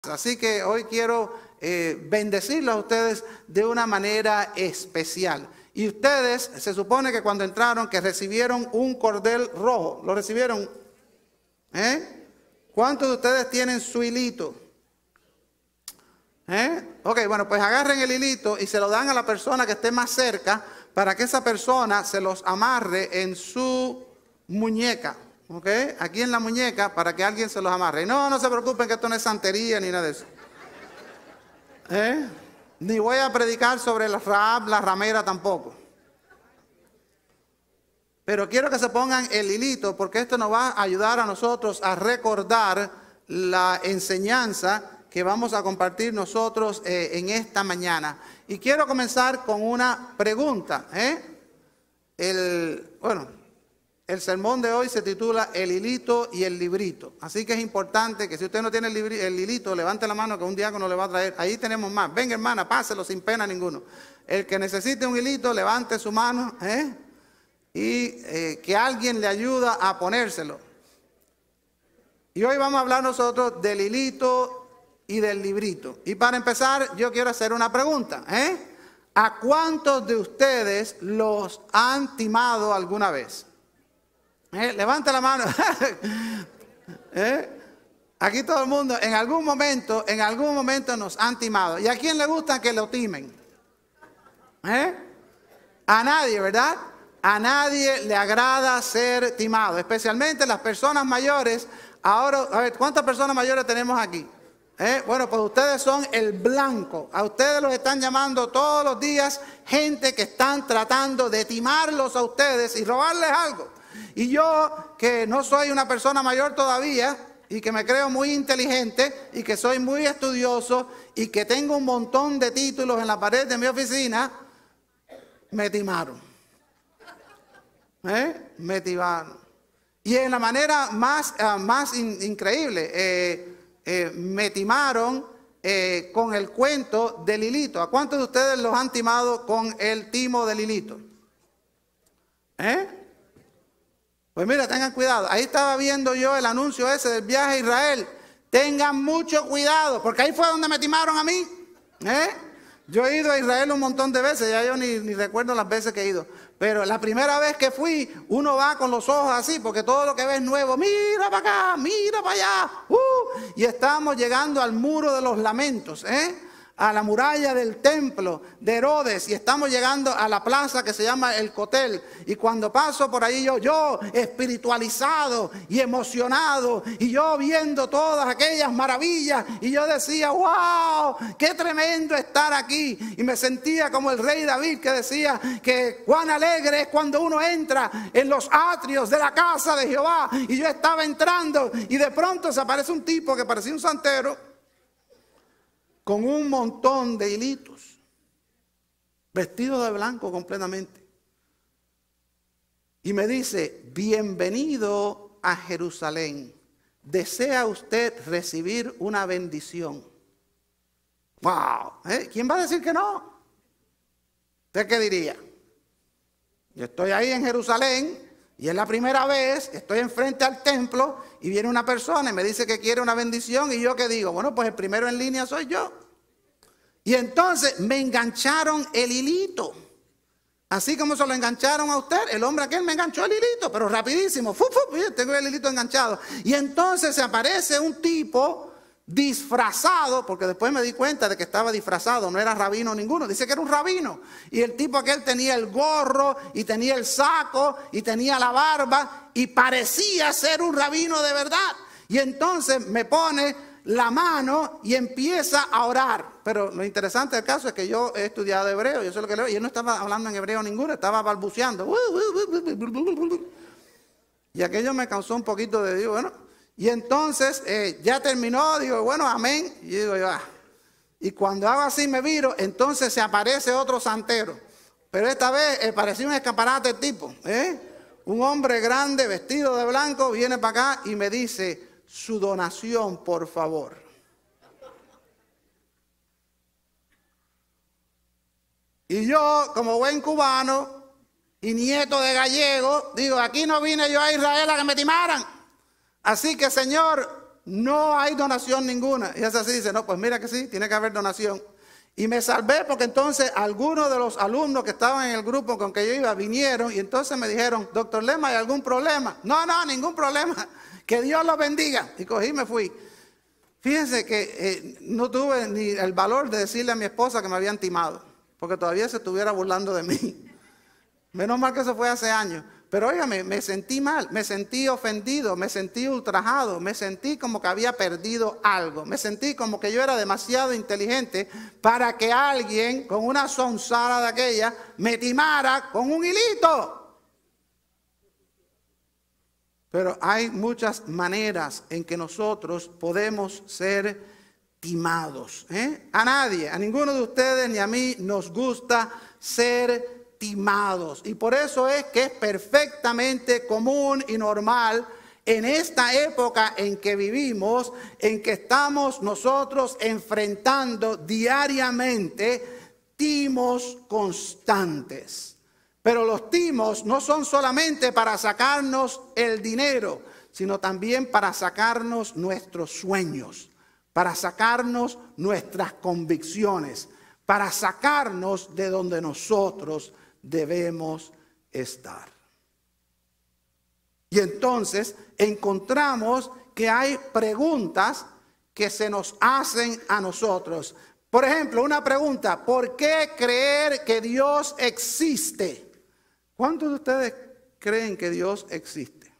Así que hoy quiero bendecirlos a ustedes de una manera especial. Y ustedes, se supone que cuando entraron, que recibieron un cordel rojo. ¿Lo recibieron? ¿Cuántos de ustedes tienen su hilito? Ok, bueno, pues agarren el hilito y se lo dan a la persona que esté más cerca para que esa persona se los amarre en su muñeca. ¿Ok? Aquí en la muñeca para que alguien se los amarre. No se preocupen que esto no es santería ni nada de eso. Ni voy a predicar sobre la Rahab, la ramera tampoco. Pero quiero que se pongan el hilito porque esto nos va a ayudar a nosotros a recordar la enseñanza que vamos a compartir nosotros en esta mañana. Y quiero comenzar con una pregunta. El sermón de hoy se titula El hilito y el librito. Así que es importante que si usted no tiene el hilito, levante la mano que un diácono le va a traer. Ahí tenemos más. Venga, hermana, páselo sin pena ninguno. El que necesite un hilito, levante su mano y que alguien le ayuda a ponérselo. Y hoy vamos a hablar nosotros del hilito y del librito. Y para empezar, yo quiero hacer una pregunta. ¿A cuántos de ustedes los han timado alguna vez? Levanta la mano. Aquí todo el mundo en algún momento nos han timado. ¿Y a quién le gusta que lo timen? A nadie, ¿verdad? A nadie le agrada ser timado, especialmente las personas mayores. Ahora, a ver, ¿cuántas personas mayores tenemos aquí? Bueno, pues ustedes son el blanco. A ustedes los están llamando todos los días gente que están tratando de timarlos a ustedes y robarles algo. Y yo, que no soy una persona mayor todavía y que me creo muy inteligente y que soy muy estudioso y que tengo un montón de títulos en la pared de mi oficina, me timaron. Me timaron. Y en la manera más increíble, me timaron con el cuento del hilito. ¿A cuántos de ustedes los han timado con el timo del hilito? Pues mira, tengan cuidado. Ahí estaba viendo yo el anuncio ese del viaje a Israel. Tengan mucho cuidado, porque ahí fue donde me timaron a mí. Yo he ido a Israel un montón de veces, ya yo ni recuerdo las veces que he ido. Pero la primera vez que fui, uno va con los ojos así, porque todo lo que ve es nuevo. Mira para acá, mira para allá. Y estamos llegando al muro de los lamentos, a la muralla del templo de Herodes, y estamos llegando a la plaza que se llama el Cotel. Y cuando paso por ahí yo espiritualizado y emocionado, y yo viendo todas aquellas maravillas, y yo decía, wow, qué tremendo estar aquí. Y me sentía como el rey David que decía que cuán alegre es cuando uno entra en los atrios de la casa de Jehová. Y yo estaba entrando y de pronto se aparece un tipo que parecía un santero con un montón de hilitos, vestido de blanco completamente. Y me dice, bienvenido a Jerusalén. ¿Desea usted recibir una bendición? ¡Wow! ¿Quién va a decir que no? ¿Usted qué diría? Yo estoy ahí en Jerusalén y es la primera vez, estoy enfrente al templo y viene una persona y me dice que quiere una bendición. ¿Y yo qué digo? Bueno, pues el primero en línea soy yo. Y entonces me engancharon el hilito. Así como se lo engancharon a usted, el hombre aquel me enganchó el hilito, pero rapidísimo. Tengo el hilito enganchado. Y entonces se aparece un tipo disfrazado, porque después me di cuenta de que estaba disfrazado, no era rabino ninguno, dice que era un rabino. Y el tipo aquel tenía el gorro, y tenía el saco, y tenía la barba, y parecía ser un rabino de verdad. Y entonces me pone la mano y empieza a orar. Pero lo interesante del caso es que yo he estudiado hebreo, yo sé lo que leo, y él no estaba hablando en hebreo ninguno, estaba balbuceando. Y aquello me causó un poquito de, digo, bueno, y entonces ya terminó, digo, bueno, amén. Y digo, ya. Y cuando hago así me viro, entonces se aparece otro santero. Pero esta vez parecía un escaparate tipo. Un hombre grande, vestido de blanco, viene para acá y me dice, su donación, por favor. Y yo, como buen cubano y nieto de gallego, digo, aquí no vine yo a Israel a que me timaran. Así que, Señor, no hay donación ninguna. Y es así, dice, no, pues mira que sí, tiene que haber donación. Y me salvé porque entonces algunos de los alumnos que estaban en el grupo con que yo iba vinieron y entonces me dijeron, doctor Lema, ¿hay algún problema? No, ningún problema. Que Dios los bendiga. Y cogí y me fui. Fíjense que no tuve ni el valor de decirle a mi esposa que me habían timado, porque todavía se estuviera burlando de mí. Menos mal que eso fue hace años. Pero óigame, me sentí mal, me sentí ofendido, me sentí ultrajado, me sentí como que había perdido algo. Me sentí como que yo era demasiado inteligente para que alguien con una sonzara de aquella me timara con un hilito. Pero hay muchas maneras en que nosotros podemos ser timados. A nadie, a ninguno de ustedes ni a mí nos gusta ser timados. Y por eso es que es perfectamente común y normal en esta época en que vivimos, en que estamos nosotros enfrentando diariamente timos constantes. Pero los timos no son solamente para sacarnos el dinero, sino también para sacarnos nuestros sueños, para sacarnos nuestras convicciones, para sacarnos de donde nosotros debemos estar. Y entonces encontramos que hay preguntas que se nos hacen a nosotros. Por ejemplo, una pregunta: ¿por qué creer que Dios existe? ¿Cuántos de ustedes creen que Dios existe?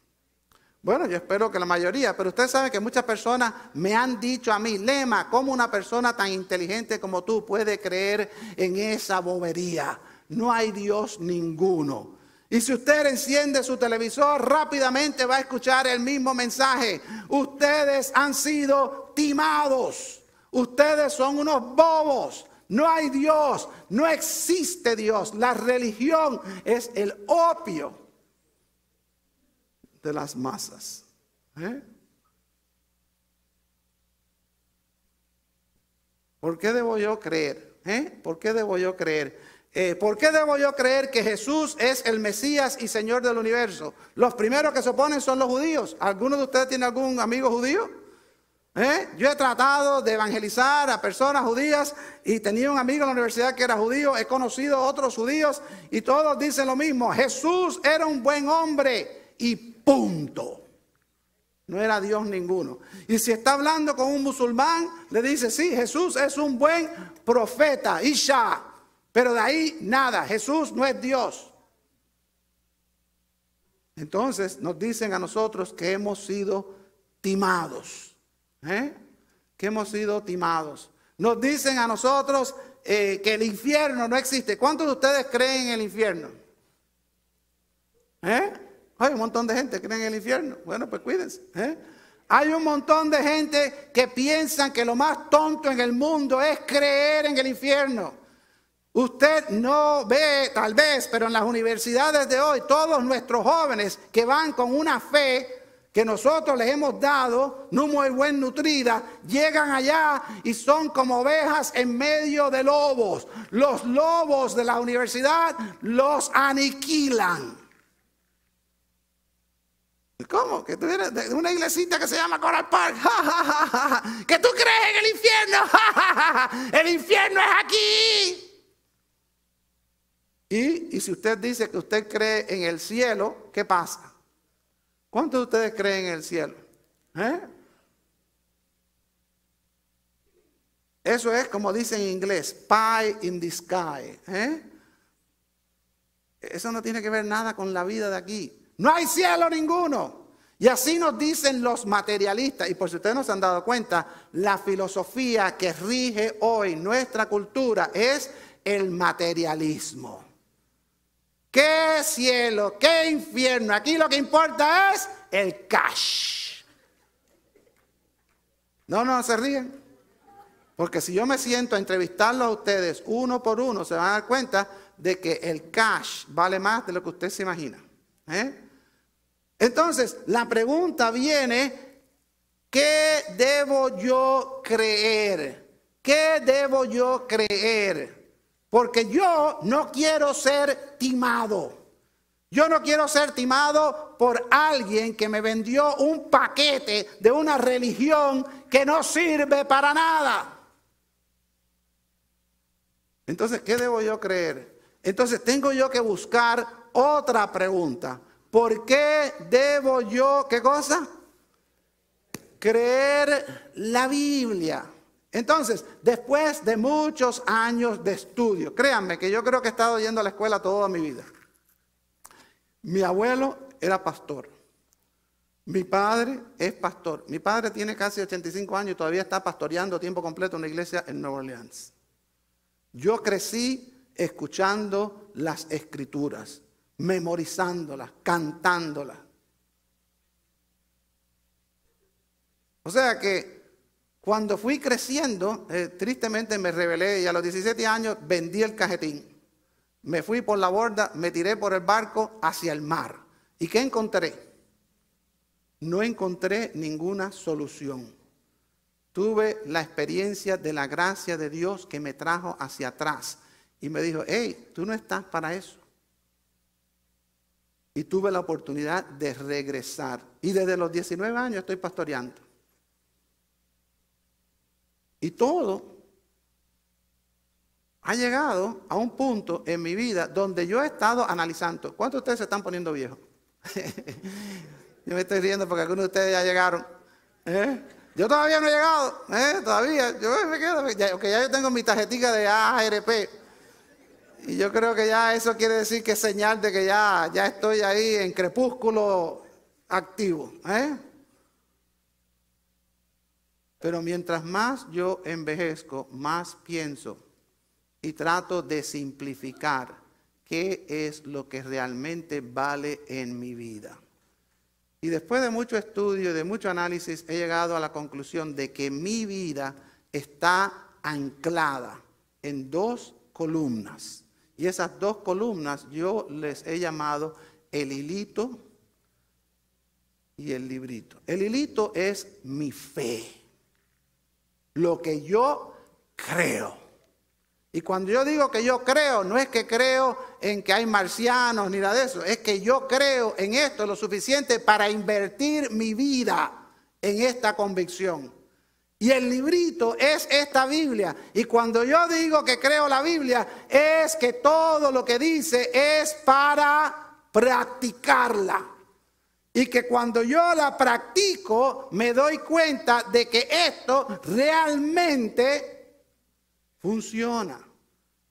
Bueno, yo espero que la mayoría, pero ustedes saben que muchas personas me han dicho a mí, Lema, ¿cómo una persona tan inteligente como tú puede creer en esa bobería? No hay Dios ninguno. Y si usted enciende su televisor, rápidamente va a escuchar el mismo mensaje. Ustedes han sido timados. Ustedes son unos bobos. No hay Dios. No existe Dios. La religión es el opio de las masas. ¿Por qué debo yo creer? ¿Por qué debo yo creer? ¿Por qué debo yo creer que Jesús es el Mesías y Señor del universo? Los primeros que se oponen son los judíos. ¿Alguno de ustedes tiene algún amigo judío? Yo he tratado de evangelizar a personas judías y tenía un amigo en la universidad que era judío. He conocido a otros judíos y todos dicen lo mismo. Jesús era un buen hombre y punto. No era Dios ninguno. Y si está hablando con un musulmán, le dice, sí, Jesús es un buen profeta, y ya. Pero de ahí nada, Jesús no es Dios. Entonces nos dicen a nosotros que hemos sido timados. Que hemos sido timados. Nos dicen a nosotros que el infierno no existe. ¿Cuántos de ustedes creen en el infierno? Hay un montón de gente que cree en el infierno. Bueno, pues cuídense. Hay un montón de gente que piensan que lo más tonto en el mundo es creer en el infierno. Usted no ve, tal vez, pero en las universidades de hoy, todos nuestros jóvenes que van con una fe que nosotros les hemos dado, no muy bien nutrida, llegan allá y son como ovejas en medio de lobos. Los lobos de la universidad los aniquilan. ¿Cómo? Que tú eres de una iglesita que se llama Coral Park. ¿Que tú crees en el infierno? El infierno es aquí. Y si usted dice que usted cree en el cielo, ¿qué pasa? ¿Cuántos de ustedes creen en el cielo? Eso es como dicen en inglés, pie in the sky. Eso no tiene que ver nada con la vida de aquí. No hay cielo ninguno. Y así nos dicen los materialistas. Y por si ustedes no se han dado cuenta, la filosofía que rige hoy nuestra cultura es el materialismo. ¿Qué cielo? ¿Qué infierno? Aquí lo que importa es el cash. No se ríen. Porque si yo me siento a entrevistarlos a ustedes uno por uno, se van a dar cuenta de que el cash vale más de lo que usted se imagina. Entonces, la pregunta viene, ¿qué debo yo creer? ¿Qué debo yo creer? Porque yo no quiero ser timado. Yo no quiero ser timado por alguien que me vendió un paquete de una religión que no sirve para nada. Entonces, ¿qué debo yo creer? Entonces, tengo yo que buscar otra pregunta. ¿Por qué debo yo, qué cosa? Creer la Biblia. Entonces, después de muchos años de estudio, créanme que yo creo que he estado yendo a la escuela toda mi vida. Mi abuelo era pastor. Mi padre es pastor. Mi padre tiene casi 85 años y todavía está pastoreando a tiempo completo en una iglesia en Nueva Orleans. Yo crecí escuchando las escrituras, memorizándolas, cantándolas. O sea que cuando fui creciendo, tristemente me rebelé y a los 17 años vendí el cajetín. Me fui por la borda, me tiré por el barco hacia el mar. ¿Y qué encontré? No encontré ninguna solución. Tuve la experiencia de la gracia de Dios que me trajo hacia atrás. Y me dijo, hey, tú no estás para eso. Y tuve la oportunidad de regresar. Y desde los 19 años estoy pastoreando. Y todo ha llegado a un punto en mi vida donde yo he estado analizando. ¿Cuántos de ustedes se están poniendo viejos? Yo me estoy riendo porque algunos de ustedes ya llegaron. Yo todavía no he llegado. Todavía. Yo me quedo. Ya yo tengo mi tarjetita de AARP. Y yo creo que ya eso quiere decir que es señal de que ya estoy ahí en crepúsculo activo. Pero mientras más yo envejezco, más pienso y trato de simplificar qué es lo que realmente vale en mi vida. Y después de mucho estudio y de mucho análisis, he llegado a la conclusión de que mi vida está anclada en 2 columnas. Y esas 2 columnas yo les he llamado el hilito y el librito. El hilito es mi fe. Lo que yo creo. Y cuando yo digo que yo creo, no es que creo en que hay marcianos ni nada de eso. Es que yo creo en esto lo suficiente para invertir mi vida en esta convicción. Y el librito es esta Biblia. Y cuando yo digo que creo la Biblia, es que todo lo que dice es para practicarla. Y que cuando yo la practico, me doy cuenta de que esto realmente funciona.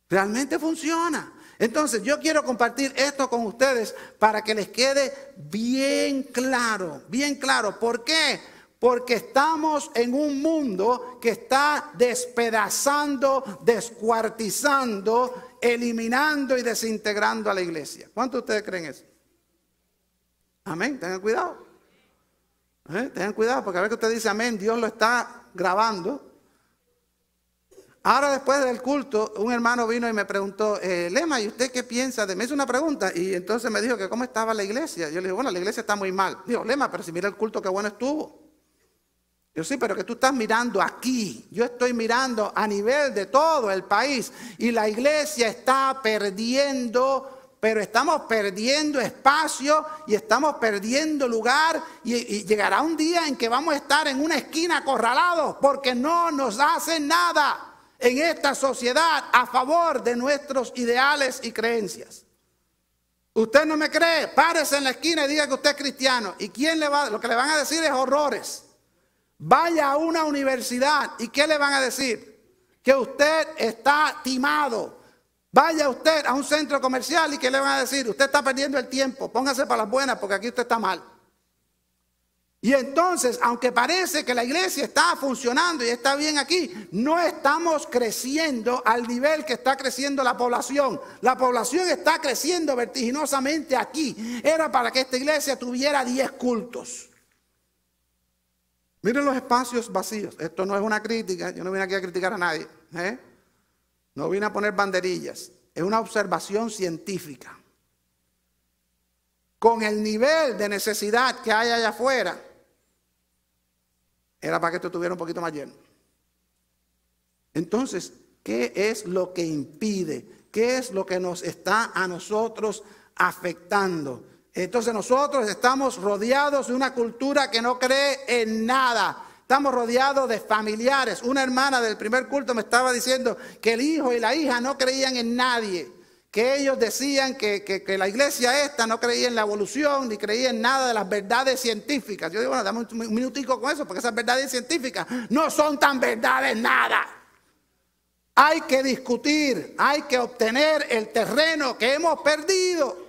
Realmente funciona. Entonces yo quiero compartir esto con ustedes para que les quede bien claro. Bien claro. ¿Por qué? Porque estamos en un mundo que está despedazando, descuartizando, eliminando y desintegrando a la iglesia. ¿Cuántos de ustedes creen eso? Amén, tengan cuidado. Tengan cuidado porque a ver que usted dice amén, Dios lo está grabando. Ahora después del culto, un hermano vino y me preguntó, Lema, ¿y usted qué piensa? Me hizo una pregunta y entonces me dijo que cómo estaba la iglesia. Yo le dije, bueno, la iglesia está muy mal. Dijo, Lema, pero si mira el culto, qué bueno estuvo. Yo sí, pero que tú estás mirando aquí. Yo estoy mirando a nivel de todo el país y la iglesia está perdiendo. Pero estamos perdiendo espacio y estamos perdiendo lugar y llegará un día en que vamos a estar en una esquina acorralados porque no nos hacen nada en esta sociedad a favor de nuestros ideales y creencias. Usted no me cree, párese en la esquina y diga que usted es cristiano. ¿Y quién lo que le van a decir es horrores? Vaya a una universidad y ¿qué le van a decir? Que usted está timado. Vaya usted a un centro comercial y ¿qué le van a decir? Usted está perdiendo el tiempo, póngase para las buenas porque aquí usted está mal. Y entonces, aunque parece que la iglesia está funcionando y está bien aquí, no estamos creciendo al nivel que está creciendo la población. La población está creciendo vertiginosamente aquí. Era para que esta iglesia tuviera 10 cultos. Miren los espacios vacíos. Esto no es una crítica, yo no vine aquí a criticar a nadie. No vine a poner banderillas, es una observación científica. Con el nivel de necesidad que hay allá afuera, era para que esto estuviera un poquito más lleno. Entonces, ¿qué es lo que impide? ¿Qué es lo que nos está a nosotros afectando? Entonces nosotros estamos rodeados de una cultura que no cree en nada. Estamos rodeados de familiares. Una hermana del primer culto me estaba diciendo que el hijo y la hija no creían en nadie. Que ellos decían que la iglesia esta no creía en la evolución, ni creía en nada de las verdades científicas. Yo digo, bueno, dame un minutico con eso, porque esas verdades científicas no son tan verdades nada. Hay que discutir, hay que obtener el terreno que hemos perdido.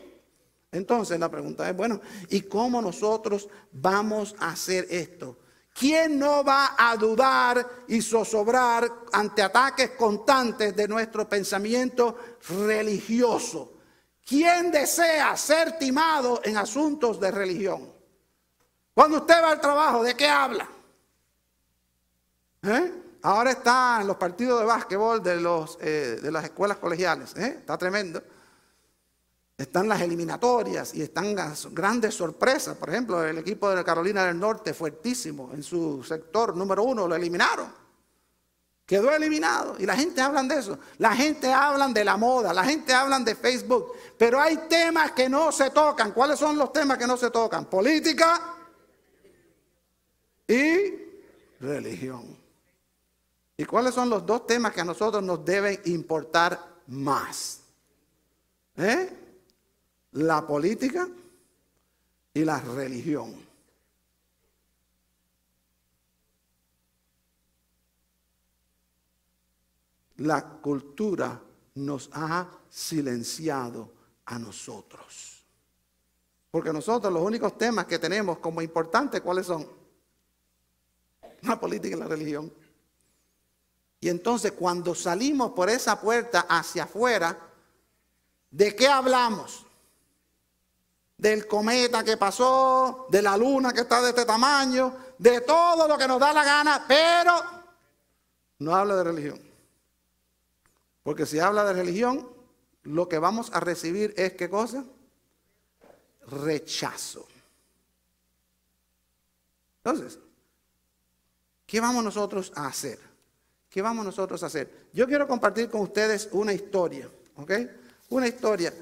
Entonces la pregunta es, bueno, ¿y cómo nosotros vamos a hacer esto? ¿Quién no va a dudar y zozobrar ante ataques constantes de nuestro pensamiento religioso? ¿Quién desea ser timado en asuntos de religión? Cuando usted va al trabajo, ¿de qué habla? Ahora está en los partidos de básquetbol de las escuelas colegiales. Está tremendo. Están las eliminatorias y están las grandes sorpresas. Por ejemplo, el equipo de Carolina del Norte, fuertísimo en su sector número 1, lo eliminaron. Quedó eliminado y la gente habla de eso. La gente habla de la moda, la gente habla de Facebook. Pero hay temas que no se tocan. ¿Cuáles son los temas que no se tocan? Política y religión. ¿Y cuáles son los dos temas que a nosotros nos deben importar más? La política y la religión. La cultura nos ha silenciado a nosotros. Porque nosotros los únicos temas que tenemos como importantes, ¿cuáles son? La política y la religión. Y entonces cuando salimos por esa puerta hacia afuera, ¿de qué hablamos? Del cometa que pasó, de la luna que está de este tamaño, de todo lo que nos da la gana, pero no habla de religión. Porque si habla de religión, lo que vamos a recibir es ¿qué cosa? Rechazo. Entonces, ¿qué vamos nosotros a hacer? ¿Qué vamos nosotros a hacer? Yo quiero compartir con ustedes una historia, ¿ok? Una historia.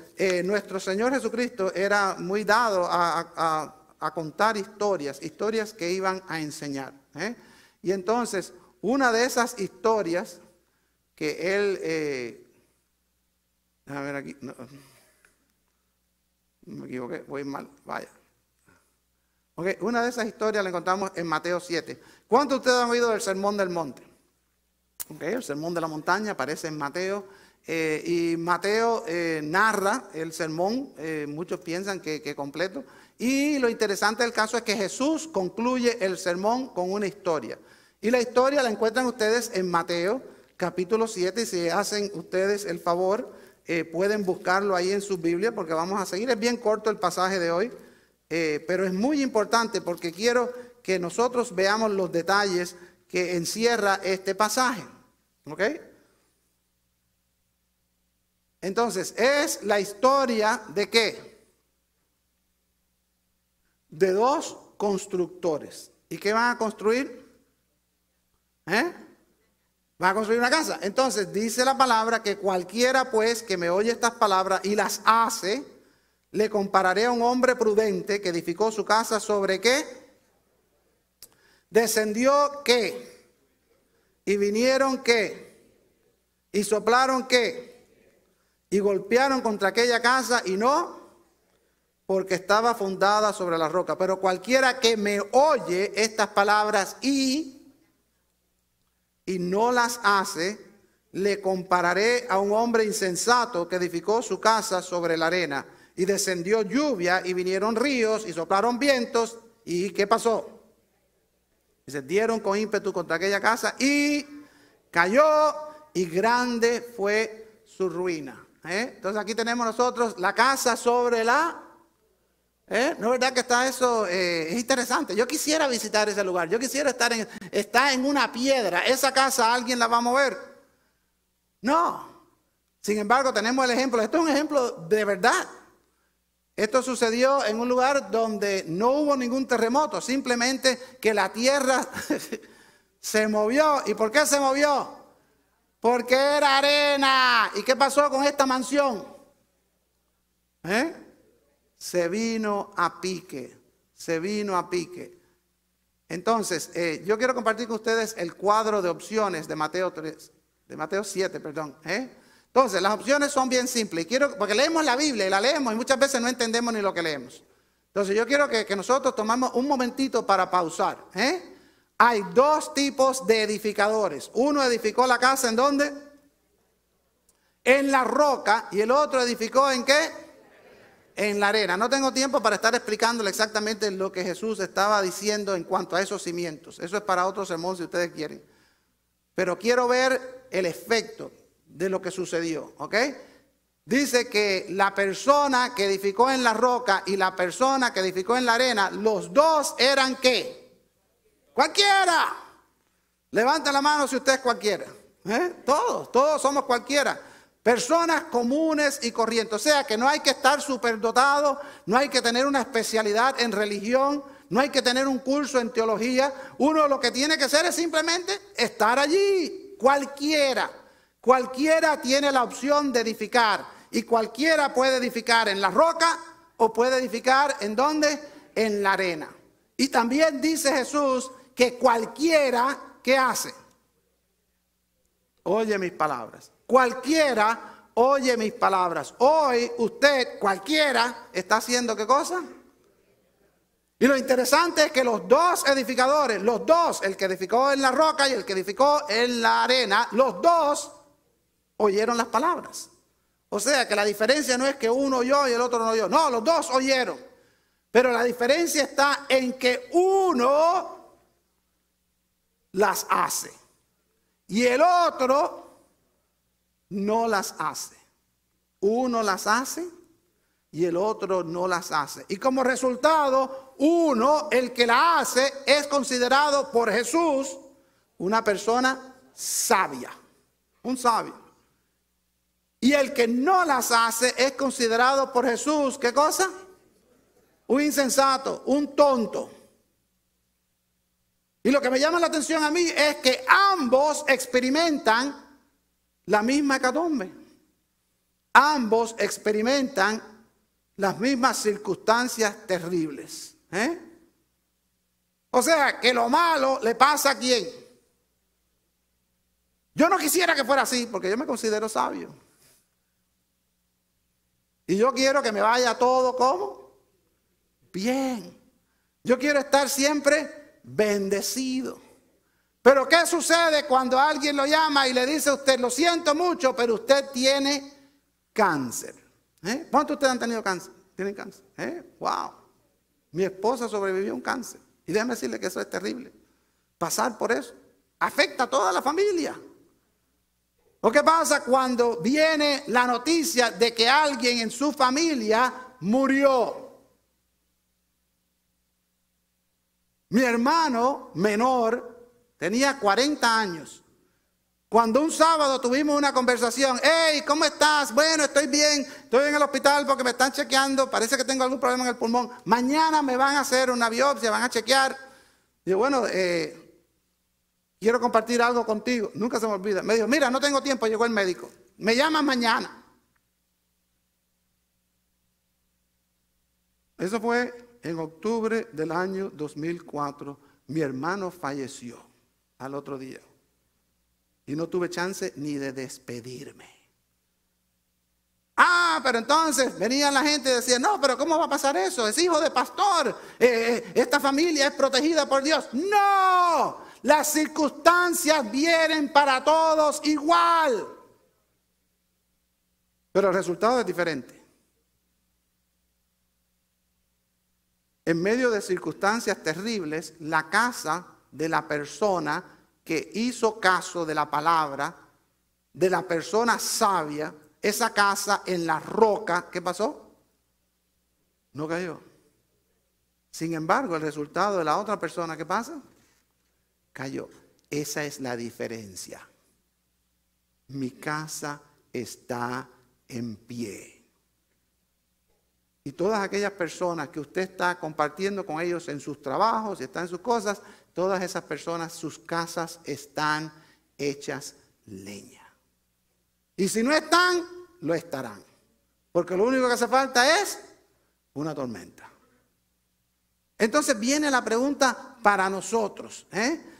Nuestro Señor Jesucristo era muy dado a contar historias que iban a enseñar. Y entonces, una de esas historias que él... a ver aquí, no me equivoqué, voy mal, vaya. Okay, una de esas historias la encontramos en Mateo 7. ¿Cuántos de ustedes han oído del Sermón del Monte? Okay, el Sermón de la Montaña aparece en Mateo. Y Mateo narra el sermón, muchos piensan que completo. Y lo interesante del caso es que Jesús concluye el sermón con una historia. Y la historia la encuentran ustedes en Mateo capítulo 7. Y si hacen ustedes el favor, pueden buscarlo ahí en su Biblia, porque vamos a seguir. Es bien corto el pasaje de hoy, pero es muy importante porque quiero que nosotros veamos los detalles que encierra este pasaje. ¿Ok? Entonces, es la historia ¿de qué? De dos constructores. ¿Y qué van a construir? Van a construir una casa. Entonces, dice la palabra que cualquiera pues que me oye estas palabras y las hace, le compararé a un hombre prudente que edificó su casa sobre ¿qué? Descendió ¿qué? Y vinieron ¿qué? Y soplaron ¿qué? Y golpearon contra aquella casa y no, porque estaba fundada sobre la roca. Pero cualquiera que me oye estas palabras y no las hace, le compararé a un hombre insensato que edificó su casa sobre la arena. Y descendió lluvia y vinieron ríos y soplaron vientos. ¿Y qué pasó? Y se dieron con ímpetu contra aquella casa y cayó y grande fue su ruina. Entonces aquí tenemos nosotros la casa sobre la... ¿No es verdad que está eso? Es interesante. Yo quisiera visitar ese lugar. Yo quisiera está en una piedra. ¿Esa casa alguien la va a mover? No. Sin embargo, tenemos el ejemplo. Esto es un ejemplo de verdad. Esto sucedió en un lugar donde no hubo ningún terremoto. Simplemente que la tierra se movió. ¿Y por qué se movió? Porque era arena. ¿Y qué pasó con esta mansión? se vino a pique. Se vino a pique. Entonces, yo quiero compartir con ustedes el cuadro de opciones de Mateo 3, de Mateo 7, perdón. Entonces, las opciones son bien simples. Porque leemos la Biblia y la leemos y muchas veces no entendemos ni lo que leemos. Entonces, yo quiero que nosotros tomemos un momentito para pausar. Hay dos tipos de edificadores. Uno edificó la casa ¿en dónde? En la roca. Y el otro edificó ¿en qué? En la arena. No tengo tiempo para estar explicándole exactamente lo que Jesús estaba diciendo en cuanto a esos cimientos. Eso es para otro sermón si ustedes quieren. Pero quiero ver el efecto de lo que sucedió. ¿Ok? Dice que la persona que edificó en la roca y la persona que edificó en la arena, los dos eran ¿qué? Cualquiera. Levanta la mano si usted es cualquiera. Todos somos cualquiera. Personas comunes y corrientes. O sea que no hay que estar superdotado, no hay que tener una especialidad en religión, no hay que tener un curso en teología. Uno lo que tiene que hacer es simplemente estar allí. Cualquiera. Cualquiera tiene la opción de edificar. Y cualquiera puede edificar en la roca o puede edificar ¿en dónde? En la arena. Y también dice Jesús que cualquiera, ¿qué hace? Oye mis palabras. Cualquiera oye mis palabras. Hoy usted, cualquiera, está haciendo ¿qué cosa? Y lo interesante es que los dos edificadores, los dos, el que edificó en la roca y el que edificó en la arena, los dos oyeron las palabras. O sea que la diferencia no es que uno oyó y el otro no oyó. No, los dos oyeron. Pero la diferencia está en que uno las hace y el otro no las hace. Uno las hace y el otro no las hace. Y como resultado, uno, el que la hace, es considerado por Jesús una persona sabia, un sabio. Y el que no las hace es considerado por Jesús, ¿qué cosa? Un insensato, un tonto. Y lo que me llama la atención a mí es que ambos experimentan la misma hecatombe. Ambos experimentan las mismas circunstancias terribles. O sea, que lo malo le pasa a quién. Yo no quisiera que fuera así, porque yo me considero sabio. Y yo quiero que me vaya todo como bien. Yo quiero estar siempre bendecido. Pero ¿qué sucede cuando alguien lo llama y le dice a usted, lo siento mucho, pero usted tiene cáncer? ¿Cuántos de ustedes han tenido cáncer? ¿Tienen cáncer? Wow. Mi esposa sobrevivió a un cáncer. Y déjeme decirle que eso es terrible. Pasar por eso afecta a toda la familia. ¿O qué pasa cuando viene la noticia de que alguien en su familia murió? Mi hermano menor tenía 40 años. Cuando un sábado tuvimos una conversación, hey, ¿cómo estás? Bueno, estoy bien, estoy en el hospital porque me están chequeando, parece que tengo algún problema en el pulmón. Mañana me van a hacer una biopsia, van a chequear. Y yo, bueno, quiero compartir algo contigo. Nunca se me olvida. Me dijo, mira, no tengo tiempo, llegó el médico. Me llaman mañana. Eso fue en octubre del año 2004. Mi hermano falleció al otro día. Y no tuve chance ni de despedirme. Pero entonces venía la gente y decía, no, pero ¿cómo va a pasar eso? Es hijo de pastor. Esta familia es protegida por Dios. ¡No! Las circunstancias vienen para todos igual. Pero el resultado es diferente. En medio de circunstancias terribles, la casa de la persona que hizo caso de la palabra, de la persona sabia, esa casa en la roca, ¿qué pasó? No cayó. Sin embargo, el resultado de la otra persona, ¿qué pasa? Cayó. Esa es la diferencia. Mi casa está en pie. Y todas aquellas personas que usted está compartiendo con ellos en sus trabajos y están en sus cosas, todas esas personas, sus casas están hechas leña. Y si no están, lo estarán. Porque lo único que hace falta es una tormenta. Entonces viene la pregunta para nosotros,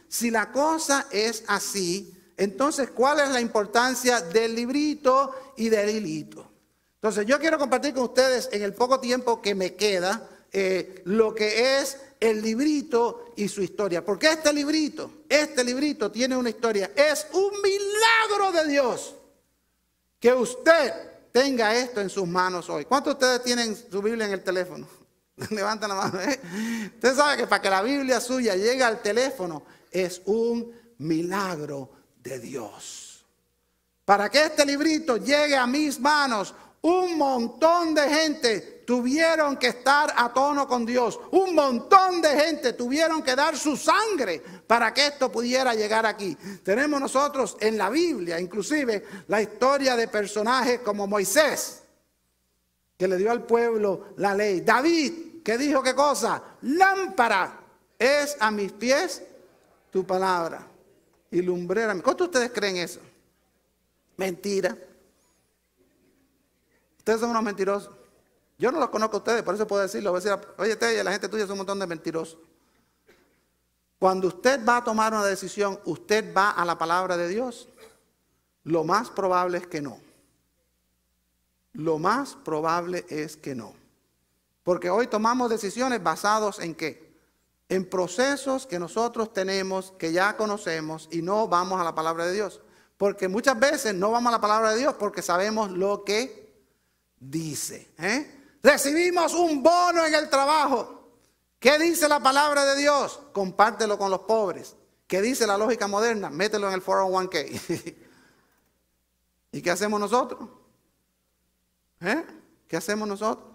si la cosa es así, entonces ¿cuál es la importancia del librito y del hilito? Entonces yo quiero compartir con ustedes en el poco tiempo que me queda lo que es el librito y su historia. Porque este librito tiene una historia. Es un milagro de Dios que usted tenga esto en sus manos hoy. ¿Cuántos de ustedes tienen su Biblia en el teléfono? Levanten la mano. Usted sabe que para que la Biblia suya llegue al teléfono es un milagro de Dios. Para que este librito llegue a mis manos, un montón de gente tuvieron que estar a tono con Dios. Un montón de gente tuvieron que dar su sangre para que esto pudiera llegar aquí. Tenemos nosotros en la Biblia, inclusive, la historia de personajes como Moisés, que le dio al pueblo la ley. David, que dijo qué cosa: lámpara es a mis pies tu palabra y lumbrera. ¿Cuántos de ustedes creen eso? Mentira. Ustedes son unos mentirosos. Yo no los conozco a ustedes, por eso puedo decirlo. Voy a decir, oye, Tella, la gente tuya es un montón de mentirosos. Cuando usted va a tomar una decisión, usted va a la palabra de Dios. Lo más probable es que no. Lo más probable es que no. Porque hoy tomamos decisiones basadas en ¿qué? En procesos que nosotros tenemos, que ya conocemos, y no vamos a la palabra de Dios. Porque muchas veces no vamos a la palabra de Dios porque sabemos lo que dice. Recibimos un bono en el trabajo. ¿Qué dice la palabra de Dios? Compártelo con los pobres. ¿Qué dice la lógica moderna? Mételo en el 401k. ¿Y qué hacemos nosotros? ¿Qué hacemos nosotros?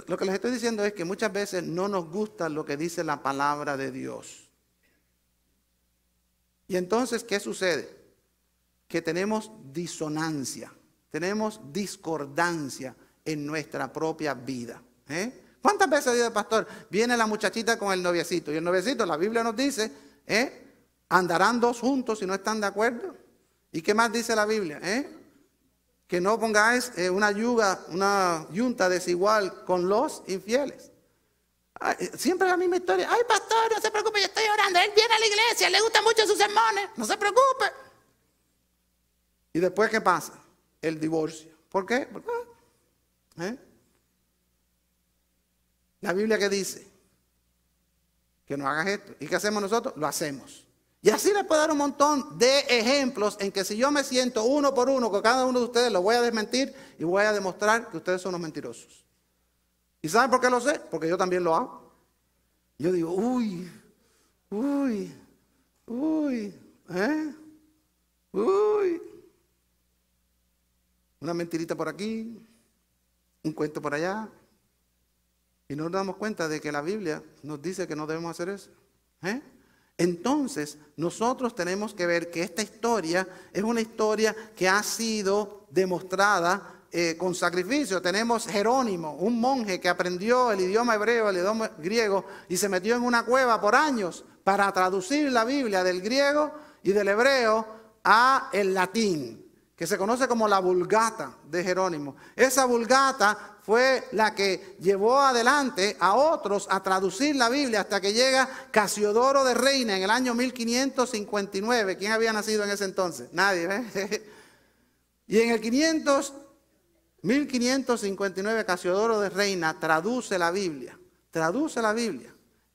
Lo que les estoy diciendo es que muchas veces no nos gusta lo que dice la palabra de Dios. Y entonces, ¿qué sucede? Que tenemos disonancia, tenemos discordancia en nuestra propia vida. ¿Cuántas veces dice el pastor? Viene la muchachita con el noviecito, y el noviecito, la Biblia nos dice, andarán dos juntos si no están de acuerdo. ¿Y qué más dice la Biblia? Que no pongáis una yunta desigual con los infieles. Siempre la misma historia. Ay, pastor, no se preocupe, yo estoy orando. Él viene a la iglesia, le gustan mucho sus sermones. No se preocupe. ¿Y después qué pasa? El divorcio. ¿Por qué? La Biblia ¿qué dice? Que no hagas esto. ¿Y qué hacemos nosotros? Lo hacemos. Y así les puedo dar un montón de ejemplos en que si yo me siento uno por uno con cada uno de ustedes, lo voy a desmentir y voy a demostrar que ustedes son unos mentirosos. ¿Y saben por qué lo sé? Porque yo también lo hago. Yo digo, uy. Una mentirita por aquí, un cuento por allá. Y no nos damos cuenta de que la Biblia nos dice que no debemos hacer eso. Entonces, nosotros tenemos que ver que esta historia es una historia que ha sido demostrada con sacrificio. Tenemos Jerónimo, un monje que aprendió el idioma hebreo, el idioma griego, y se metió en una cueva por años para traducir la Biblia del griego y del hebreo a el latín, que se conoce como la Vulgata de Jerónimo. Esa Vulgata fue la que llevó adelante a otros a traducir la Biblia hasta que llega Casiodoro de Reina en el año 1559. ¿Quién había nacido en ese entonces? Nadie, Y en el 1559 Casiodoro de Reina traduce la Biblia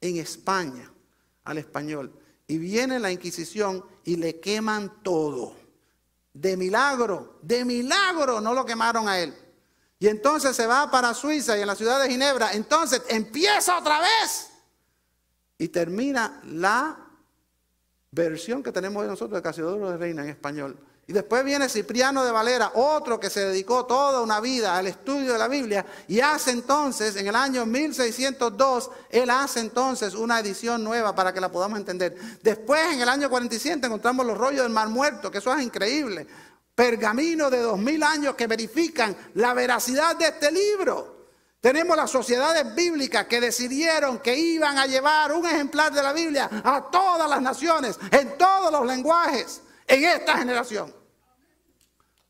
en España al español. Y viene la Inquisición y le queman todo. De milagro no lo quemaron a él. Y entonces se va para Suiza y en la ciudad de Ginebra. Entonces empieza otra vez. Y termina la versión que tenemos de nosotros de Casiodoro de Reina en español. Y después viene Cipriano de Valera, otro que se dedicó toda una vida al estudio de la Biblia. Y hace entonces, en el año 1602, él hace entonces una edición nueva para que la podamos entender. Después, en el año 47, encontramos los rollos del Mar Muerto, que eso es increíble. Pergamino de 2000 años que verifican la veracidad de este libro. Tenemos las sociedades bíblicas que decidieron que iban a llevar un ejemplar de la Biblia a todas las naciones, en todos los lenguajes, en esta generación.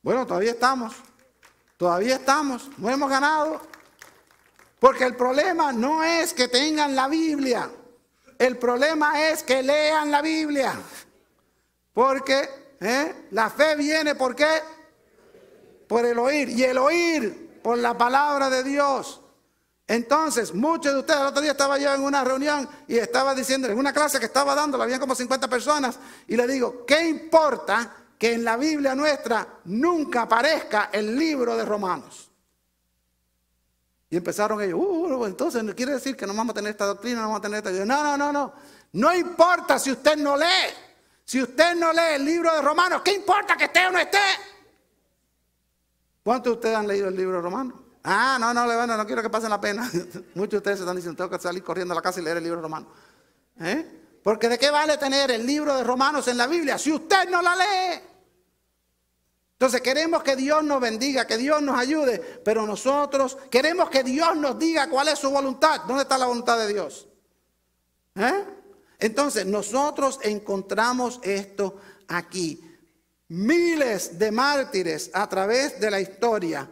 Bueno, todavía estamos. Todavía estamos, no hemos ganado. Porque el problema no es que tengan la Biblia. El problema es que lean la Biblia. Porque la fe viene, ¿por qué? Por el oír. Y el oír por la palabra de Dios. Entonces, muchos de ustedes, el otro día estaba yo en una reunión y estaba diciendo, en una clase que estaba dando, había como 50 personas, y le digo, ¿qué importa que en la Biblia nuestra nunca aparezca el libro de Romanos? Y empezaron ellos, entonces quiere decir que no vamos a tener esta doctrina, no vamos a tener esta. Yo, no. No importa si usted no lee. Si usted no lee el libro de Romanos, ¿qué importa que esté o no esté? ¿Cuántos de ustedes han leído el libro de Romanos? No quiero que pasen la pena. Muchos de ustedes se están diciendo, tengo que salir corriendo a la casa y leer el libro de Romanos. Porque ¿de qué vale tener el libro de Romanos en la Biblia si usted no la lee? Entonces queremos que Dios nos bendiga, que Dios nos ayude, pero nosotros queremos que Dios nos diga cuál es su voluntad. ¿Dónde está la voluntad de Dios? Entonces nosotros encontramos esto aquí. Miles de mártires a través de la historia,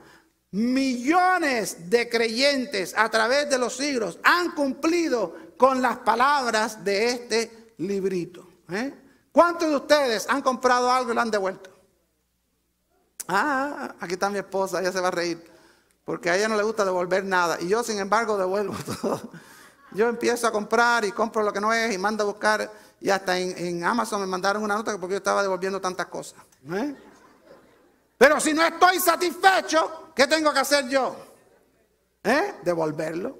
millones de creyentes a través de los siglos han cumplido con las palabras de este librito. ¿Cuántos de ustedes han comprado algo y lo han devuelto? Aquí está mi esposa, ella se va a reír, porque a ella no le gusta devolver nada, y yo sin embargo devuelvo todo. Yo empiezo a comprar y compro lo que no es y mando a buscar, y hasta en Amazon me mandaron una nota porque yo estaba devolviendo tantas cosas. Pero si no estoy satisfecho, ¿qué tengo que hacer yo? Devolverlo.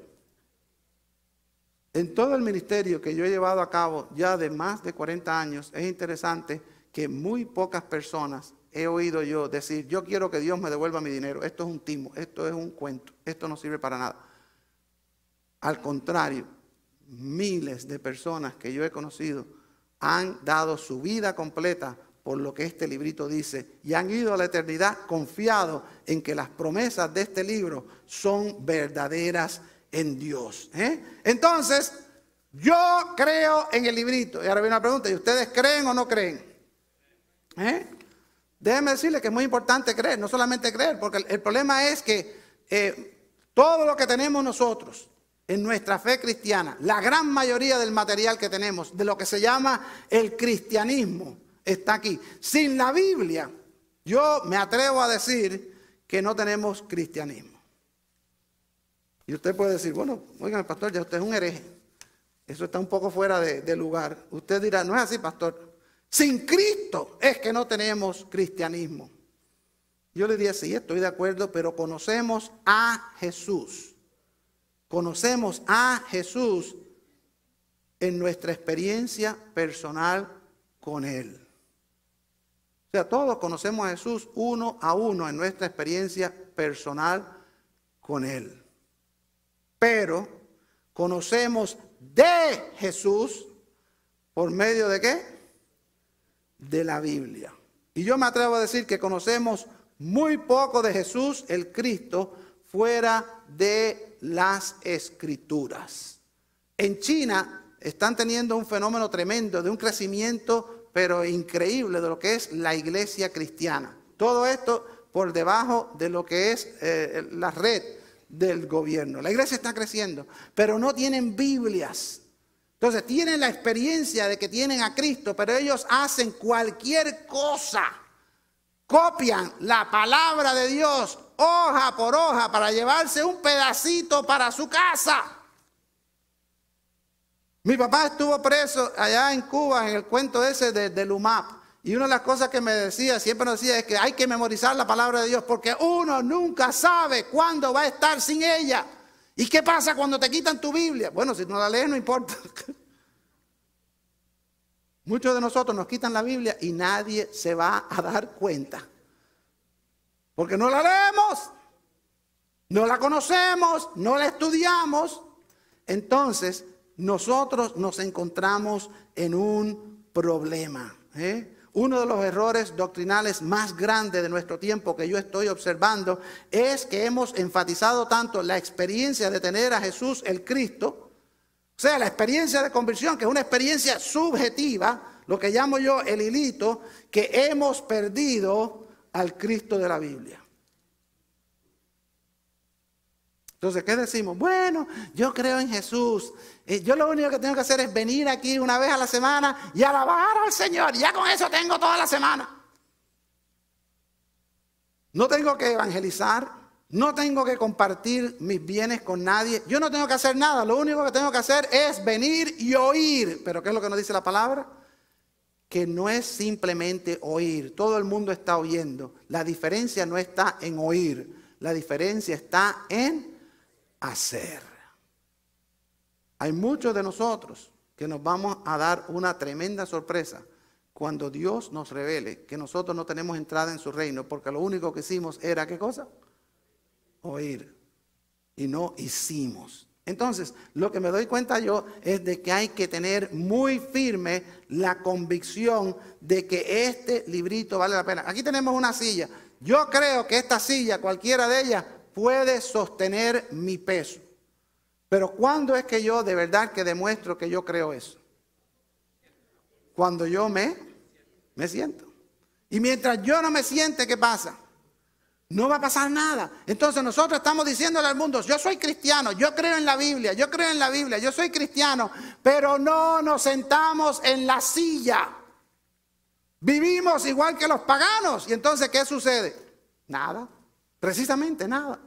En todo el ministerio que yo he llevado a cabo ya de más de 40 años, es interesante que muy pocas personas he oído yo decir, yo quiero que Dios me devuelva mi dinero. Esto es un timo, esto es un cuento, esto no sirve para nada. Al contrario, miles de personas que yo he conocido han dado su vida completa por lo que este librito dice y han ido a la eternidad confiados en que las promesas de este libro son verdaderas en Dios. Entonces, yo creo en el librito. Y ahora viene una pregunta, ¿y ustedes creen o no creen? Déjenme decirles que es muy importante creer, no solamente creer, porque el problema es que todo lo que tenemos nosotros en nuestra fe cristiana, la gran mayoría del material que tenemos, de lo que se llama el cristianismo, está aquí. Sin la Biblia, yo me atrevo a decir que no tenemos cristianismo. Y usted puede decir, bueno, oigan, pastor, ya usted es un hereje. Eso está un poco fuera de lugar. Usted dirá, no es así, pastor. Sin Cristo es que no tenemos cristianismo. Yo le diría, sí, estoy de acuerdo, pero conocemos a Jesús. Conocemos a Jesús en nuestra experiencia personal con Él. O sea, todos conocemos a Jesús uno a uno en nuestra experiencia personal con Él. Pero conocemos de Jesús por medio de ¿qué? De la Biblia. Y yo me atrevo a decir que conocemos muy poco de Jesús, el Cristo, fuera de las Escrituras. En China están teniendo un fenómeno tremendo de un crecimiento, pero increíble, de lo que es la iglesia cristiana. Todo esto por debajo de lo que es la red del gobierno. La iglesia está creciendo, pero no tienen Biblias. Entonces tienen la experiencia de que tienen a Cristo, pero ellos hacen cualquier cosa. Copian la palabra de Dios hoja por hoja para llevarse un pedacito para su casa. Mi papá estuvo preso allá en Cuba en el cuento ese del UMAP. Y una de las cosas que me decía, siempre nos decía, es que hay que memorizar la palabra de Dios porque uno nunca sabe cuándo va a estar sin ella. ¿Y qué pasa cuando te quitan tu Biblia? Bueno, si no la lees no importa. Muchos de nosotros nos quitan la Biblia y nadie se va a dar cuenta. Porque no la leemos, no la conocemos, no la estudiamos. Entonces, nosotros nos encontramos en un problema. Uno de los errores doctrinales más grandes de nuestro tiempo que yo estoy observando es que hemos enfatizado tanto la experiencia de tener a Jesús el Cristo, o sea, la experiencia de conversión, que es una experiencia subjetiva, lo que llamo yo el hilito, que hemos perdido al Cristo de la Biblia. Entonces, ¿qué decimos? Bueno, yo creo en Jesús. Yo lo único que tengo que hacer es venir aquí una vez a la semana y alabar al Señor. Ya con eso tengo toda la semana. No tengo que evangelizar. No tengo que compartir mis bienes con nadie. Yo no tengo que hacer nada. Lo único que tengo que hacer es venir y oír. ¿Pero qué es lo que nos dice la palabra? Que no es simplemente oír. Todo el mundo está oyendo. La diferencia no está en oír. La diferencia está en hacer. Hay muchos de nosotros que nos vamos a dar una tremenda sorpresa cuando Dios nos revele que nosotros no tenemos entrada en su reino, porque lo único que hicimos era, ¿qué cosa? Oír. Y no hicimos. Entonces, lo que me doy cuenta yo es de que hay que tener muy firme la convicción de que este librito vale la pena. Aquí tenemos una silla. Yo creo que esta silla, cualquiera de ellas, puede sostener mi peso. Pero ¿cuándo es que yo de verdad que demuestro que yo creo eso? Cuando yo me siento. Y mientras yo no me siente, ¿qué pasa? No va a pasar nada. Entonces nosotros estamos diciéndole al mundo, yo soy cristiano, yo creo en la Biblia, yo creo en la Biblia, yo soy cristiano, pero no nos sentamos en la silla. Vivimos igual que los paganos. Y entonces, ¿qué sucede? Nada, precisamente nada.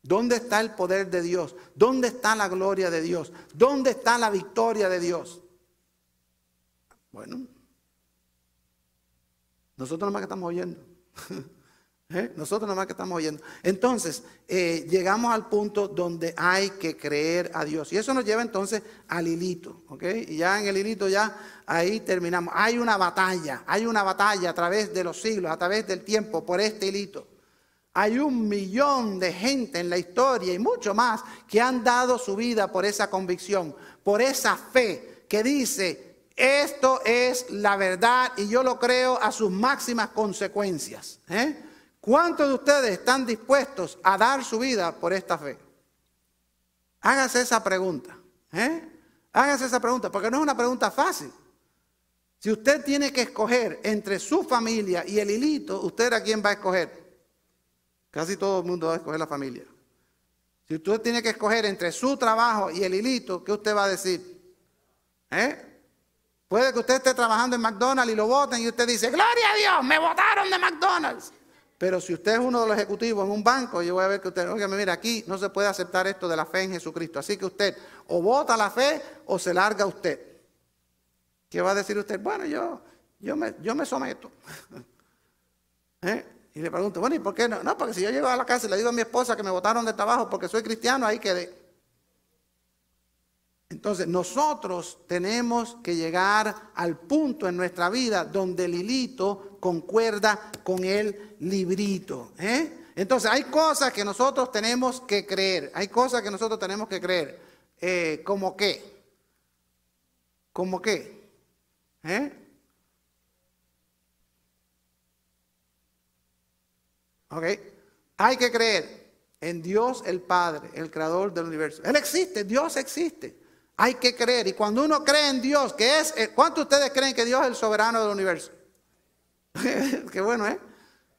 ¿Dónde está el poder de Dios? ¿Dónde está la gloria de Dios? ¿Dónde está la victoria de Dios? Bueno, nosotros nomás que estamos oyendo. Nosotros nomás que estamos oyendo. Entonces, llegamos al punto donde hay que creer a Dios. Y eso nos lleva entonces al hilito. ¿Ok? Y ya en el hilito ya ahí terminamos. Hay una batalla a través de los siglos, a través del tiempo, por este hilito. Hay 1 millón de gente en la historia y mucho más que han dado su vida por esa convicción, por esa fe que dice, esto es la verdad y yo lo creo a sus máximas consecuencias. ¿Cuántos de ustedes están dispuestos a dar su vida por esta fe? Hágase esa pregunta. Hágase esa pregunta, porque no es una pregunta fácil. Si usted tiene que escoger entre su familia y el hilito, ¿usted a quién va a escoger? Casi todo el mundo va a escoger la familia. Si usted tiene que escoger entre su trabajo y el hilito, ¿qué usted va a decir? Puede que usted esté trabajando en McDonald's y lo voten y usted dice, gloria a Dios, me votaron de McDonald's. Pero si usted es uno de los ejecutivos en un banco, yo voy a ver que usted, oiga, mira, aquí no se puede aceptar esto de la fe en Jesucristo. Así que usted o vota la fe o se larga usted. ¿Qué va a decir usted? Bueno, yo me someto. Y le pregunto, bueno, ¿y por qué no? No, porque si yo llego a la casa y le digo a mi esposa que me botaron de trabajo porque soy cristiano, ahí quedé. Entonces, nosotros tenemos que llegar al punto en nuestra vida donde el hilito concuerda con el librito. Entonces, hay cosas que nosotros tenemos que creer. Hay cosas que nosotros tenemos que creer. ¿Cómo qué? ¿Cómo qué? ¿Ok? Hay que creer en Dios el Padre, el Creador del universo. Él existe, Dios existe. Hay que creer. Y cuando uno cree en Dios, que es, ¿cuántos de ustedes creen que Dios es el soberano del universo? Qué bueno, ¿eh?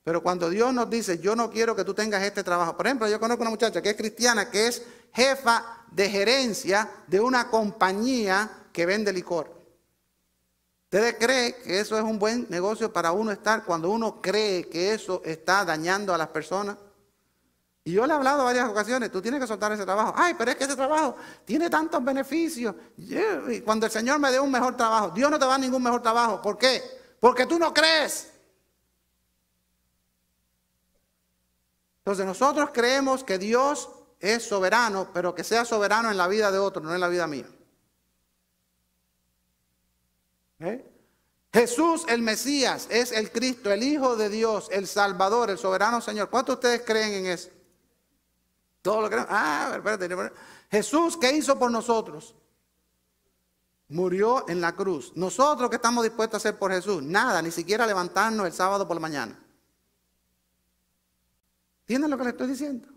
Pero cuando Dios nos dice, yo no quiero que tú tengas este trabajo. Por ejemplo, yo conozco una muchacha que es cristiana, que es jefa de gerencia de una compañía que vende licor. ¿Ustedes creen que eso es un buen negocio para uno estar cuando uno cree que eso está dañando a las personas? Y yo le he hablado varias ocasiones, tú tienes que soltar ese trabajo. Ay, pero es que ese trabajo tiene tantos beneficios. Y cuando el Señor me dé un mejor trabajo, Dios no te va a dar ningún mejor trabajo. ¿Por qué? Porque tú no crees. Entonces nosotros creemos que Dios es soberano, pero que sea soberano en la vida de otro, no en la vida mía. Jesús el Mesías es el Cristo, el Hijo de Dios, el Salvador, el soberano Señor. ¿Cuántos de ustedes creen en eso? Todos lo creen. Espérate. Jesús, ¿qué hizo por nosotros? Murió en la cruz. Nosotros, ¿qué estamos dispuestos a hacer por Jesús? Nada, ni siquiera levantarnos el sábado por la mañana. ¿Entienden lo que le estoy diciendo?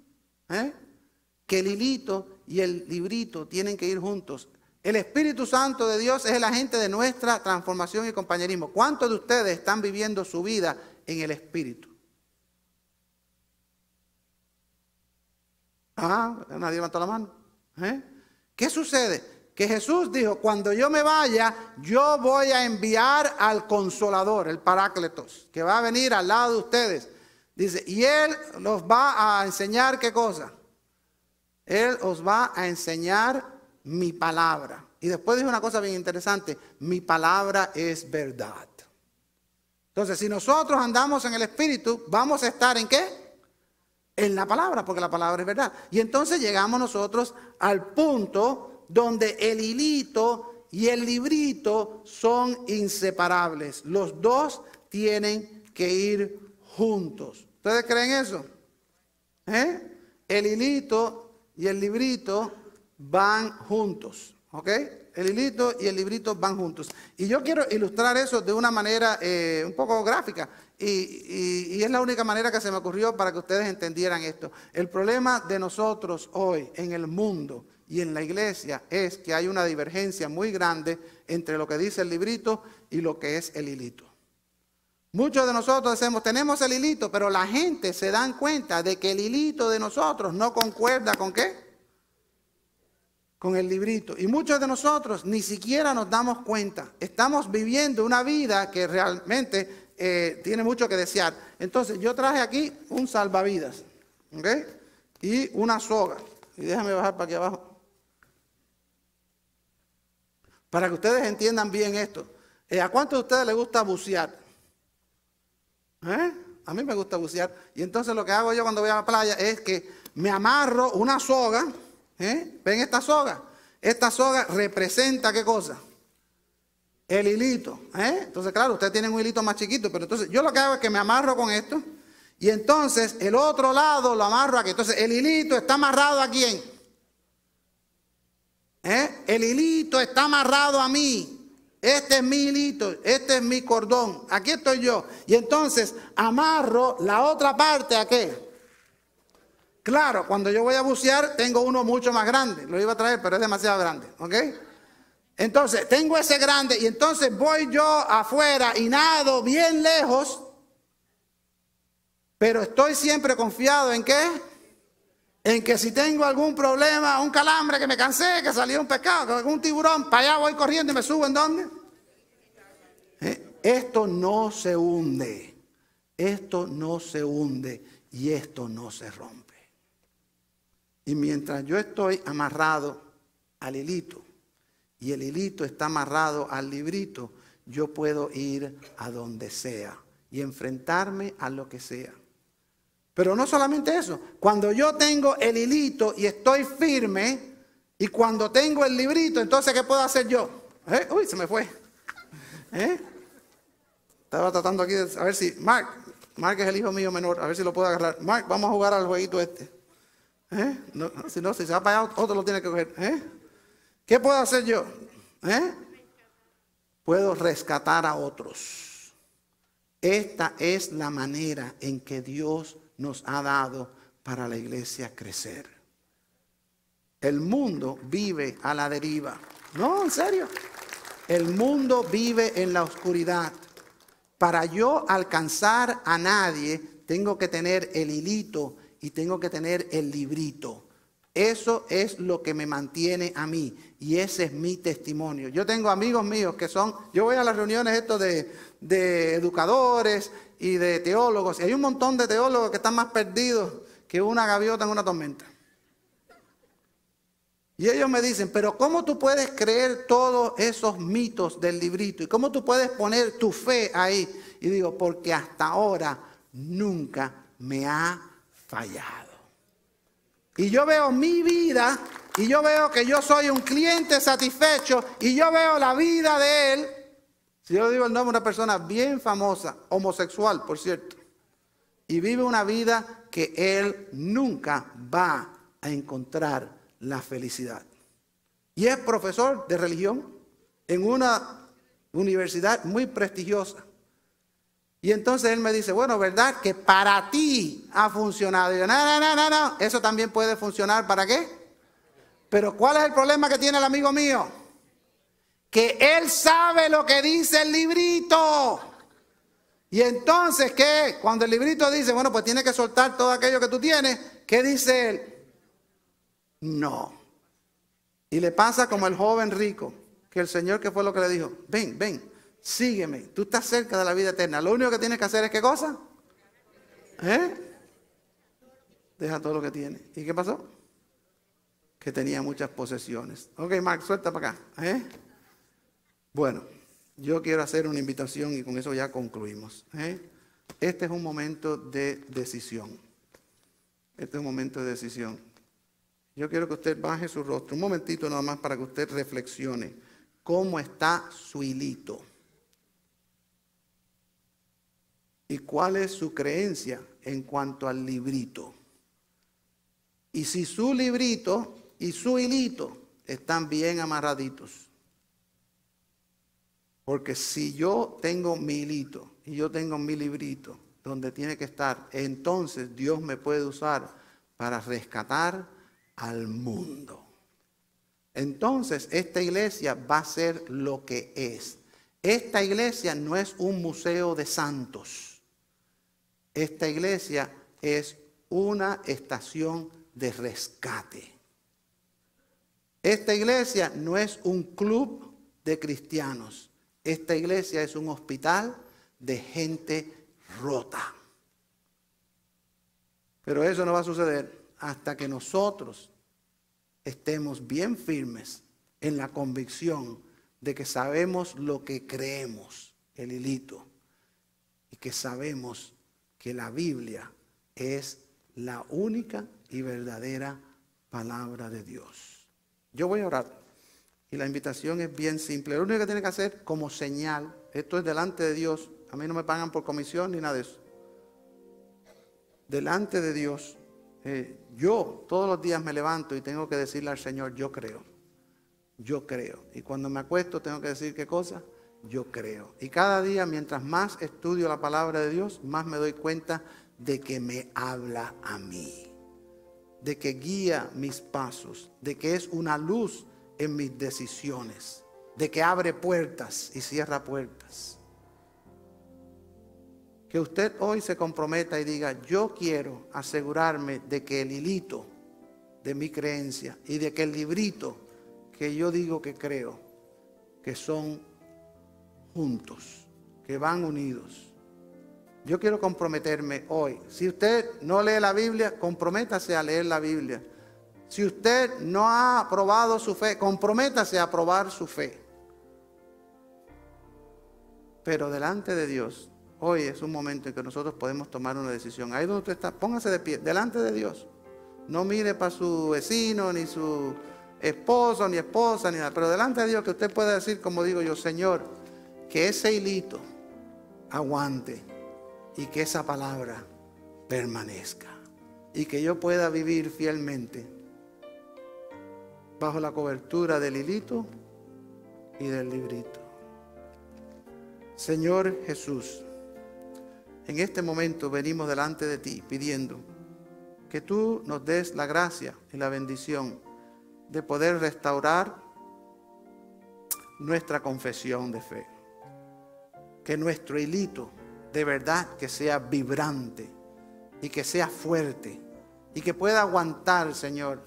Que el hilito y el librito tienen que ir juntos. El Espíritu Santo de Dios es el agente de nuestra transformación y compañerismo. ¿Cuántos de ustedes están viviendo su vida en el Espíritu? Nadie levantó la mano. ¿Qué sucede? Que Jesús dijo, cuando yo me vaya, yo voy a enviar al Consolador, el Parácletos, que va a venir al lado de ustedes. Dice, y Él los va a enseñar, ¿qué cosa? Él os va a enseñar mi palabra. Y después dijo una cosa bien interesante, mi palabra es verdad. Entonces, si nosotros andamos en el Espíritu, vamos a estar ¿en qué? En la palabra, porque la palabra es verdad. Y entonces llegamos nosotros al punto donde el hilito y el librito son inseparables. Los dos tienen que ir juntos. ¿Ustedes creen eso? El hilito y el librito van juntos. ¿Ok? El hilito y el librito van juntos. Y yo quiero ilustrar eso de una manera un poco gráfica. Y es la única manera que se me ocurrió para que ustedes entendieran esto. El problema de nosotros hoy en el mundo y en la iglesia es que hay una divergencia muy grande entre lo que dice el librito y lo que es el hilito. Muchos de nosotros decimos, tenemos el hilito, pero la gente se dan cuenta de que el hilito de nosotros no concuerda ¿con qué? Con el librito. Y muchos de nosotros ni siquiera nos damos cuenta. Estamos viviendo una vida que realmente tiene mucho que desear. Entonces yo traje aquí un salvavidas, ¿ok? Y una soga. Y déjame bajar para aquí abajo, para que ustedes entiendan bien esto. ¿A cuántos de ustedes les gusta bucear? A mí me gusta bucear. Y entonces lo que hago yo cuando voy a la playa es que me amarro una soga. ¿Ven esta soga? Esta soga representa ¿qué cosa? El hilito. Entonces, claro, ustedes tienen un hilito más chiquito, pero entonces yo lo que hago es que me amarro con esto. Y entonces el otro lado lo amarro aquí. Entonces el hilito está amarrado ¿a quién? El hilito está amarrado a mí. Este es mi hilito, este es mi cordón. Aquí estoy yo. Y entonces amarro la otra parte ¿a qué? Claro, cuando yo voy a bucear tengo uno mucho más grande. Lo iba a traer, pero es demasiado grande. ¿Ok? Entonces tengo ese grande y entonces voy yo afuera y nado bien lejos. Pero estoy siempre confiado ¿en qué? En que si tengo algún problema, un calambre, que me cansé, que salió un pescado, algún tiburón, para allá voy corriendo y me subo ¿en dónde? Esto no se hunde. Esto no se hunde y esto no se rompe. Y mientras yo estoy amarrado al hilito y el hilito está amarrado al librito, yo puedo ir a donde sea y enfrentarme a lo que sea. Pero no solamente eso, cuando yo tengo el hilito y estoy firme, y cuando tengo el librito, entonces ¿qué puedo hacer yo? Uy, se me fue. Estaba tratando aquí de a ver si, Mark es el hijo mío menor, a ver si lo puedo agarrar. Mark, vamos a jugar al jueguito este. No, si se va para allá, otro lo tiene que coger. ¿Qué puedo hacer yo? Puedo rescatar a otros. Esta es la manera en que Dios nos ha dado para la iglesia crecer. El mundo vive a la deriva. No, en serio. El mundo vive en la oscuridad. Para yo alcanzar a nadie, tengo que tener el hilito y tengo que tener el librito. Eso es lo que me mantiene a mí y ese es mi testimonio. Yo tengo amigos míos que son, yo voy a las reuniones estos de educadores y de teólogos, y hay un montón de teólogos que están más perdidos que una gaviota en una tormenta. Y ellos me dicen, pero ¿cómo tú puedes creer todos esos mitos del librito? ¿Y cómo tú puedes poner tu fe ahí? Y digo, porque hasta ahora nunca me ha fallado. Y yo veo mi vida, y yo veo que yo soy un cliente satisfecho, y yo veo la vida de él. Si yo digo el nombre de una persona bien famosa, homosexual, por cierto, y vive una vida que él nunca va a encontrar la felicidad. Y es profesor de religión en una universidad muy prestigiosa. Y entonces él me dice, bueno, ¿verdad que para ti ha funcionado? Y yo, no, eso también puede funcionar, ¿para qué? Pero ¿cuál es el problema que tiene el amigo mío? Que él sabe lo que dice el librito. Y entonces, ¿qué? Cuando el librito dice, bueno, pues tiene que soltar todo aquello que tú tienes, ¿qué dice él? No. Y le pasa como el joven rico, que el Señor, ¿qué fue lo que le dijo? Ven, ven, sígueme, tú estás cerca de la vida eterna. Lo único que tienes que hacer es, ¿qué cosa? Deja todo lo que tiene. ¿Y qué pasó? Que tenía muchas posesiones. Ok, Mark, suelta para acá. Bueno, yo quiero hacer una invitación y con eso ya concluimos. Este es un momento de decisión. Este es un momento de decisión. Yo quiero que usted baje su rostro un momentito nada más para que usted reflexione cómo está su hilito y cuál es su creencia en cuanto al librito. Y si su librito y su hilito están bien amarraditos. Porque si yo tengo mi hilito y yo tengo mi librito donde tiene que estar, entonces Dios me puede usar para rescatar al mundo. Entonces esta iglesia va a ser lo que es. Esta iglesia no es un museo de santos. Esta iglesia es una estación de rescate. Esta iglesia no es un club de cristianos. Esta iglesia es un hospital de gente rota. Pero eso no va a suceder hasta que nosotros estemos bien firmes en la convicción de que sabemos lo que creemos, el hilito, y que sabemos que la Biblia es la única y verdadera palabra de Dios. Yo voy a orar y la invitación es bien simple. Lo único que tiene que hacer como señal, esto es delante de Dios, a mí no me pagan por comisión ni nada de eso. Delante de Dios, yo todos los días me levanto y tengo que decirle al Señor, yo creo. Yo creo. Y cuando me acuesto tengo que decir, ¿qué cosa? Yo creo. Y cada día, mientras más estudio la palabra de Dios, más me doy cuenta de que me habla a mí. De que guía mis pasos. De que es una luz en mis decisiones. De que abre puertas y cierra puertas. Que usted hoy se comprometa y diga, yo quiero asegurarme de que el hilito de mi creencia y de que el librito que yo digo que creo, que son juntos, que van unidos. Yo quiero comprometerme hoy. Si usted no lee la Biblia, comprométase a leer la Biblia. Si usted no ha probado su fe, comprométase a probar su fe. Pero delante de Dios, hoy es un momento en que nosotros podemos tomar una decisión. Ahí donde usted está, póngase de pie, delante de Dios. No mire para su vecino, ni su esposo, ni esposa, ni nada. Pero delante de Dios que usted pueda decir, como digo yo, Señor, que ese hilito aguante y que esa palabra permanezca. Y que yo pueda vivir fielmente bajo la cobertura del hilito y del librito. Señor Jesús, en este momento venimos delante de ti pidiendo que tú nos des la gracia y la bendición de poder restaurar nuestra confesión de fe. Que nuestro hilito de verdad que sea vibrante y que sea fuerte y que pueda aguantar, Señor,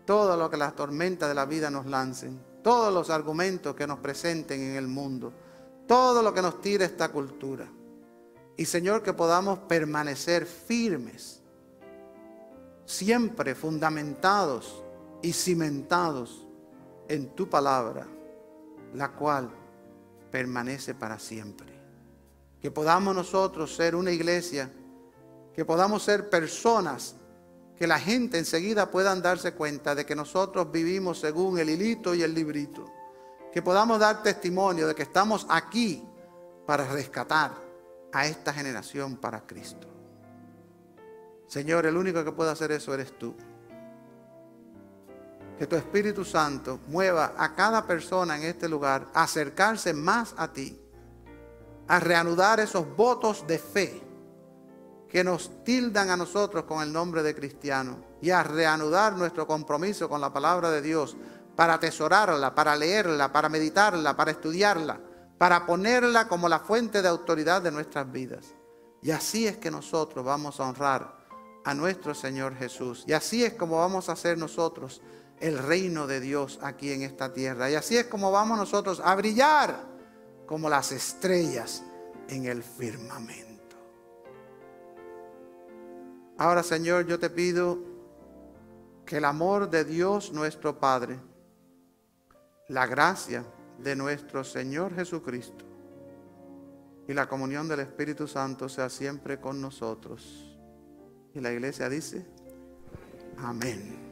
todo lo que las tormentas de la vida nos lancen, todos los argumentos que nos presenten en el mundo, todo lo que nos tire esta cultura. Y Señor, que podamos permanecer firmes, siempre fundamentados y cimentados en tu palabra, la cual permanece para siempre. Que podamos nosotros ser una iglesia, que podamos ser personas, que la gente enseguida puedan darse cuenta de que nosotros vivimos según el hilito y el librito. Que podamos dar testimonio de que estamos aquí para rescatar a esta generación para Cristo. Señor, el único que puede hacer eso eres tú. Que tu Espíritu Santo mueva a cada persona en este lugar a acercarse más a ti, a reanudar esos votos de fe que nos tildan a nosotros con el nombre de cristiano y a reanudar nuestro compromiso con la palabra de Dios para atesorarla, para leerla, para meditarla, para estudiarla, para ponerla como la fuente de autoridad de nuestras vidas. Y así es que nosotros vamos a honrar a nuestro Señor Jesús. Y así es como vamos a hacer nosotros el reino de Dios aquí en esta tierra. Y así es como vamos nosotros a brillar como las estrellas en el firmamento. Ahora, Señor, yo te pido que el amor de Dios nuestro Padre, la gracia de nuestro Señor Jesucristo y la comunión del Espíritu Santo sea siempre con nosotros. Y la iglesia dice, amén.